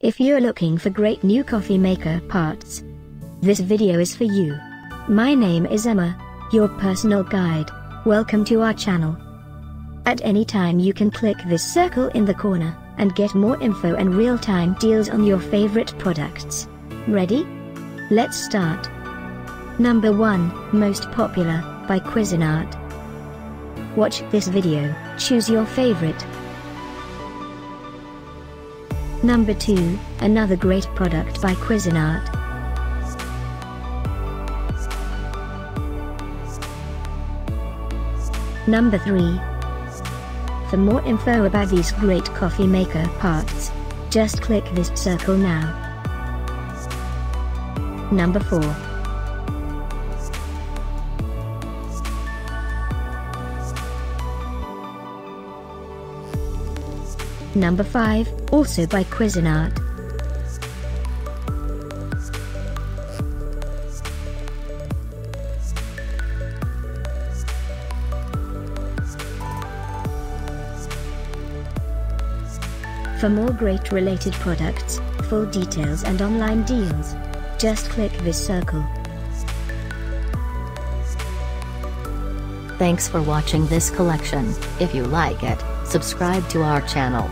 If you're looking for great new coffee maker parts, this video is for you. My name is Emma, your personal guide. Welcome to our channel. At any time you can click this circle in the corner, and get more info and real-time deals on your favorite products. Ready? Let's start. Number 1, Most Popular, by Cuisinart. Watch this video, choose your favorite. Number 2, another great product by Cuisinart. Number 3. For more info about these great coffee maker parts, just click this circle now. Number 4. Number 5, also by Cuisinart. For more great related products, full details and online deals, just click this circle. Thanks for watching this collection. If you like it, subscribe to our channel.